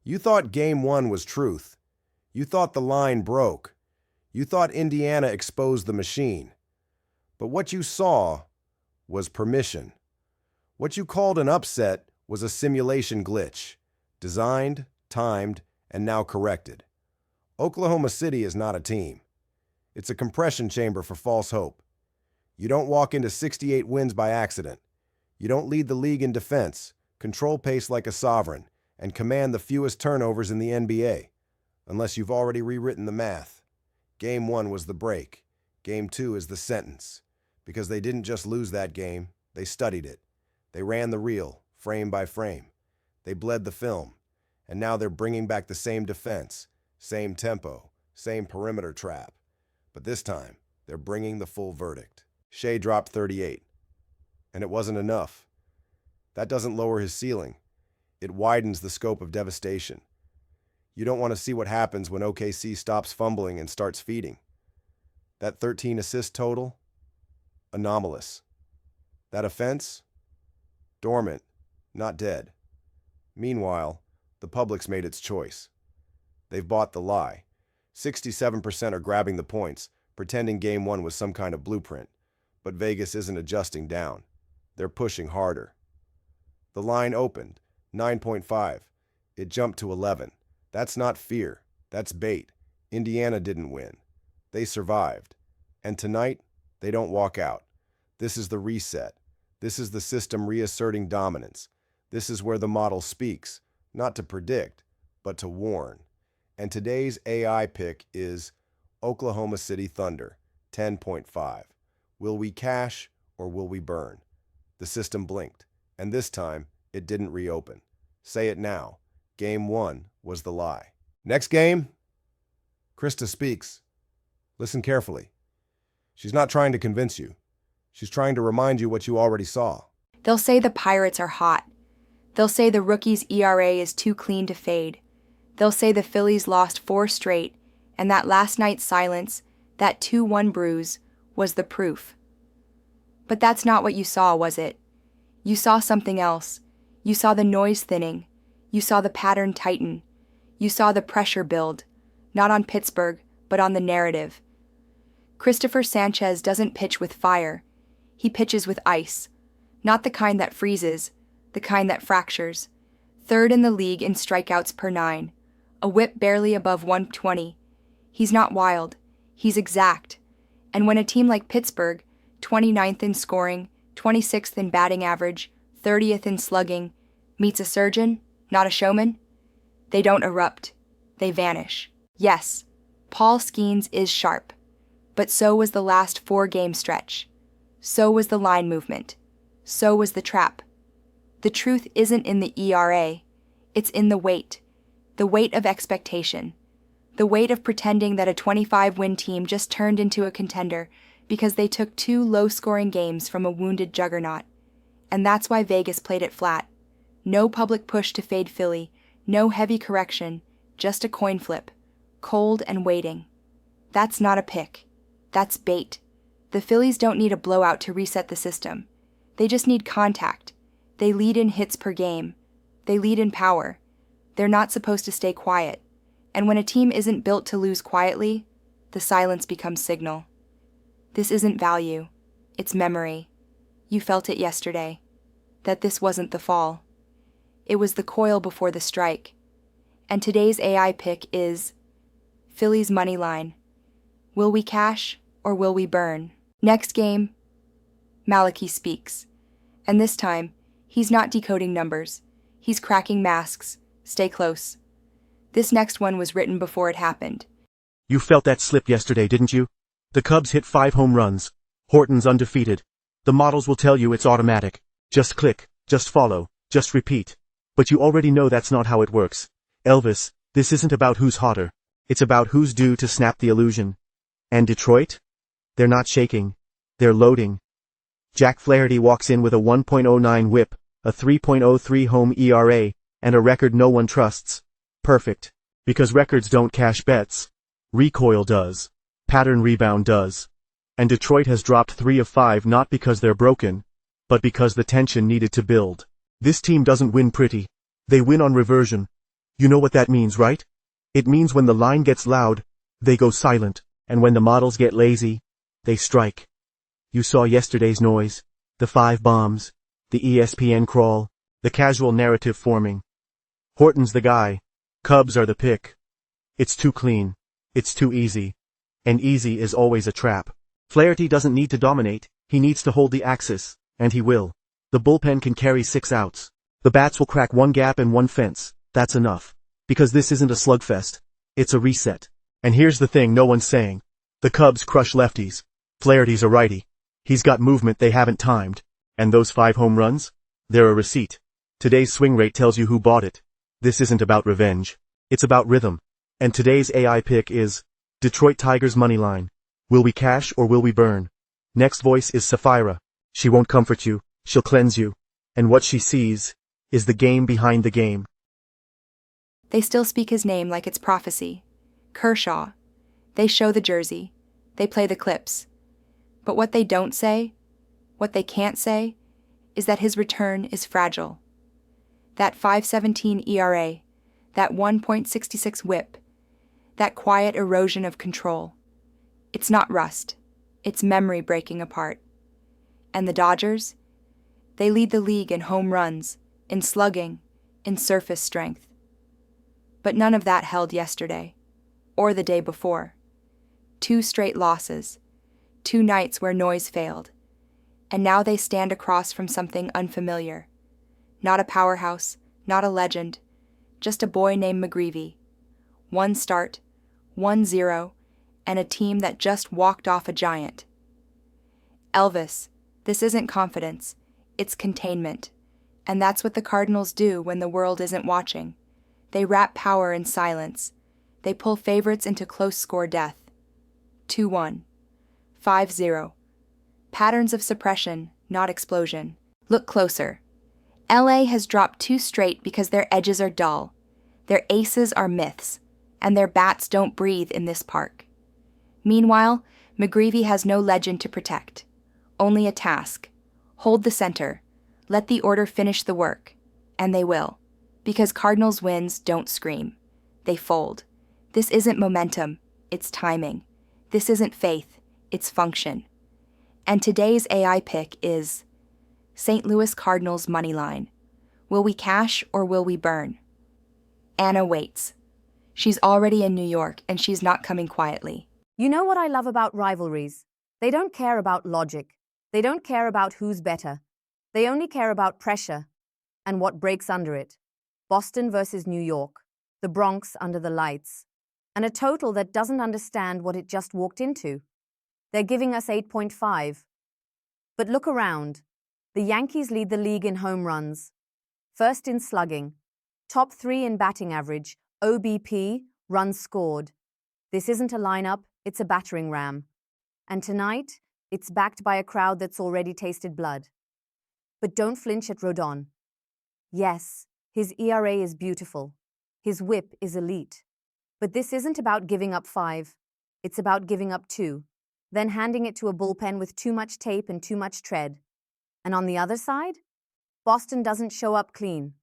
You thought Game 1 was truth. You thought the line broke. You thought Indiana exposed the machine. But what you saw was permission. What you called an upset was a simulation glitch, designed, timed, and now corrected. Oklahoma City is not a team. It's a compression chamber for false hope. You don't walk into 68 wins by accident. You don't lead the league in defense, control pace like a sovereign, and command the fewest turnovers in the NBA, unless you've already rewritten the math. Game 1 was the break. Game 2 is the sentence. Because they didn't just lose that game, they studied it. They ran the reel, frame by frame. They bled the film. And now they're bringing back the same defense, same tempo, same perimeter trap. But this time, they're bringing the full verdict. Shea dropped 38. And it wasn't enough. That doesn't lower his ceiling. It widens the scope of devastation. You don't want to see what happens when OKC stops fumbling and starts feeding. That 13 assist total? Anomalous. That offense? Dormant, not dead. Meanwhile, the public's made its choice. They've bought the lie. 67% are grabbing the points, pretending Game 1 was some kind of blueprint. But Vegas isn't adjusting down. They're pushing harder. The line opened, 9.5. It jumped to 11. That's not fear. That's bait. Indiana didn't win. They survived. And tonight, they don't walk out. This is the reset. This is the system reasserting dominance. This is where the model speaks, not to predict, but to warn. And today's AI pick is Oklahoma City Thunder, 10.5. Will we cash or will we burn? The system blinked, and this time, it didn't reopen. Say it now. Game 1 was the lie. Next game, Krista speaks. Listen carefully. She's not trying to convince you. She's trying to remind you what you already saw. They'll say the Pirates are hot. They'll say the rookie's ERA is too clean to fade. They'll say the Phillies lost 4 straight, and that last night's silence, that 2-1 bruise, was the proof. But that's not what you saw, was it? You saw something else. You saw the noise thinning. You saw the pattern tighten. You saw the pressure build, not on Pittsburgh, but on the narrative. Christopher Sanchez doesn't pitch with fire. He pitches with ice. Not the kind that freezes, the kind that fractures. 3rd in the league in strikeouts per 9. A whip barely above 120. He's not wild. He's exact. And when a team like Pittsburgh, 29th in scoring, 26th in batting average, 30th in slugging, meets a surgeon, not a showman, they don't erupt. They vanish. Yes, Paul Skeens is sharp. But so was the last 4-game stretch. So was the line movement. So was the trap. The truth isn't in the ERA. It's in the weight of expectation. The weight of pretending that a 25-win team just turned into a contender because they took 2 low-scoring games from a wounded juggernaut. And that's why Vegas played it flat. No public push to fade Philly, no heavy correction, just a coin flip, cold and waiting. That's not a pick. That's bait. The Phillies don't need a blowout to reset the system. They just need contact. They lead in hits per game. They lead in power. They're not supposed to stay quiet. And when a team isn't built to lose quietly, the silence becomes signal. This isn't value. It's memory. You felt it yesterday. That this wasn't the fall. It was the coil before the strike. And today's AI pick is Phillies money line. Will we cash or will we burn? Next game, Malachi speaks. And this time, he's not decoding numbers. He's cracking masks. Stay close. This next one was written before it happened. You felt that slip yesterday, didn't you? The Cubs hit 5 home runs. Horton's undefeated. The models will tell you it's automatic. Just click, just follow, just repeat. But you already know that's not how it works. Elvis, this isn't about who's hotter. It's about who's due to snap the illusion. And Detroit? They're not shaking. They're loading. Jack Flaherty walks in with a 1.09 whip, a 3.03 home ERA, and a record no one trusts. Perfect. Because records don't cash bets. Recoil does. Pattern rebound does. And Detroit has dropped 3 of 5 not because they're broken, but because the tension needed to build. This team doesn't win pretty. They win on reversion. You know what that means, right? It means when the line gets loud, they go silent, and when the models get lazy, they strike. You saw yesterday's noise, the 5 bombs, the ESPN crawl, the casual narrative forming. Horton's the guy. Cubs are the pick. It's too clean. It's too easy. And easy is always a trap. Flaherty doesn't need to dominate, he needs to hold the axis, and he will. The bullpen can carry 6 outs. The bats will crack 1 gap and 1 fence, that's enough. Because this isn't a slugfest. It's a reset. And here's the thing no one's saying. The Cubs crush lefties. Flaherty's a righty. He's got movement they haven't timed. And those 5 home runs? They're a receipt. Today's swing rate tells you who bought it. This isn't about revenge. It's about rhythm. And today's AI pick is Detroit Tigers money line. Will we cash or will we burn? Next voice is Sapphira. She won't comfort you, she'll cleanse you. And what she sees is the game behind the game. They still speak his name like it's prophecy. Kershaw. They show the jersey. They play the clips. But what they don't say, what they can't say, is that his return is fragile. That 5.17 ERA, that 1.66 whip, that quiet erosion of control. It's not rust. It's memory breaking apart. And the Dodgers? They lead the league in home runs, in slugging, in surface strength. But none of that held yesterday, or the day before. 2 straight losses, 2 nights where noise failed, and now they stand across from something unfamiliar. Not a powerhouse, not a legend, just a boy named McGreevy. 1 start, 1-0, and a team that just walked off a giant. Elvis, this isn't confidence, it's containment. And that's what the Cardinals do when the world isn't watching. They wrap power in silence. They pull favorites into close score death. 2-1. 5-0. Patterns of suppression, not explosion. Look closer. LA has dropped 2 straight because their edges are dull. Their aces are myths, and their bats don't breathe in this park. Meanwhile, McGreevy has no legend to protect. Only a task. Hold the center. Let the order finish the work. And they will. Because Cardinals wins don't scream. They fold. This isn't momentum, it's timing. This isn't faith, it's function. And today's AI pick is St. Louis Cardinals money line. Will we cash or will we burn? Anna waits. She's already in New York and she's not coming quietly. You know what I love about rivalries? They don't care about logic. They don't care about who's better. They only care about pressure and what breaks under it. Boston versus New York, the Bronx under the lights, and a total that doesn't understand what it just walked into. They're giving us 8.5. But look around. The Yankees lead the league in home runs, first in slugging, top 3 in batting average, OBP, runs scored. This isn't a lineup, it's a battering ram. And tonight, it's backed by a crowd that's already tasted blood. But don't flinch at Rodon. Yes, his ERA is beautiful. His whip is elite. But this isn't about giving up 5. It's about giving up 2, then handing it to a bullpen with too much tape and too much tread. And on the other side, Boston doesn't show up clean,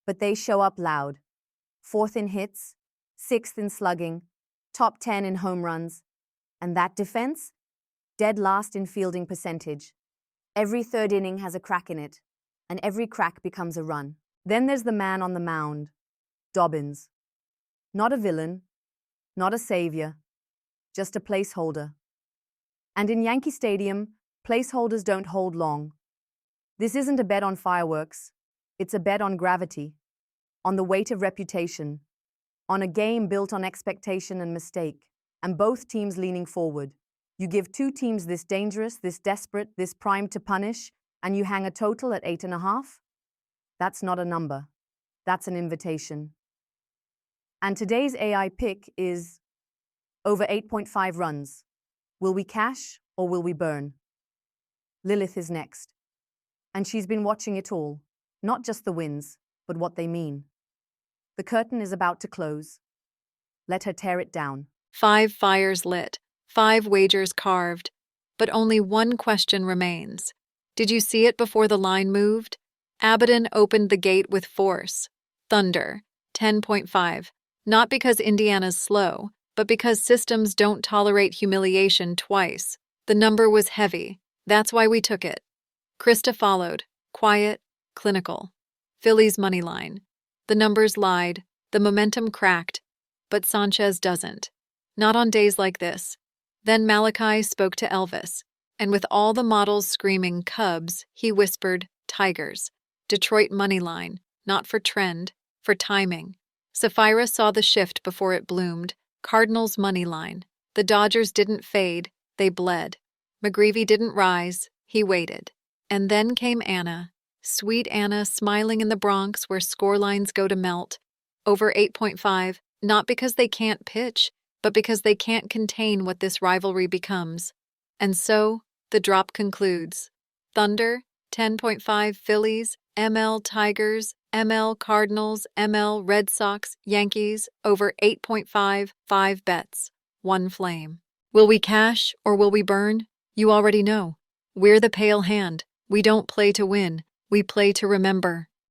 but they show up loud. 4th in hits, 6th in slugging, top 10 in home runs. And that defense? Dead last in fielding percentage. Every 3rd inning has a crack in it, and every crack becomes a run. Then there's the man on the mound, Dobbins. Not a villain, not a savior, just a placeholder. And in Yankee Stadium, placeholders don't hold long. This isn't a bet on fireworks. It's a bet on gravity, on the weight of reputation, on a game built on expectation and mistake, and both teams leaning forward. You give 2 teams this dangerous, this desperate, this primed to punish, and you hang a total at 8.5? That's not a number. That's an invitation. And today's AI pick is over 8.5 runs. Will we cash or will we burn? Lilith is next. And she's been watching it all, not just the wins, but what they mean. The curtain is about to close. Let her tear it down. 5 fires lit, 5 wagers carved, but only one question remains. Did you see it before the line moved? Abaddon opened the gate with force, thunder, 10.5. Not because Indiana's slow, but because systems don't tolerate humiliation twice. The number was heavy. That's why we took it. Krista followed, quiet, clinical. Phillies money line. The numbers lied, the momentum cracked, but Sanchez doesn't. Not on days like this. Then Malachi spoke to Elvis, and with all the models screaming Cubs, he whispered Tigers. Detroit money line, not for trend, for timing. Sapphira saw the shift before it bloomed. Cardinals money line. The Dodgers didn't fade, they bled. McGreevy didn't rise, he waited. And then came Anna. Sweet Anna smiling in the Bronx where scorelines go to melt. Over 8.5, not because they can't pitch, but because they can't contain what this rivalry becomes. And so, the drop concludes. Thunder, 10.5 Phillies, ML Tigers, ML Cardinals, ML Red Sox, Yankees, over 8.5, 5 bets, 1 flame. Will we cash or will we burn? You already know. We're the pale hand. We don't play to win. We play to remember.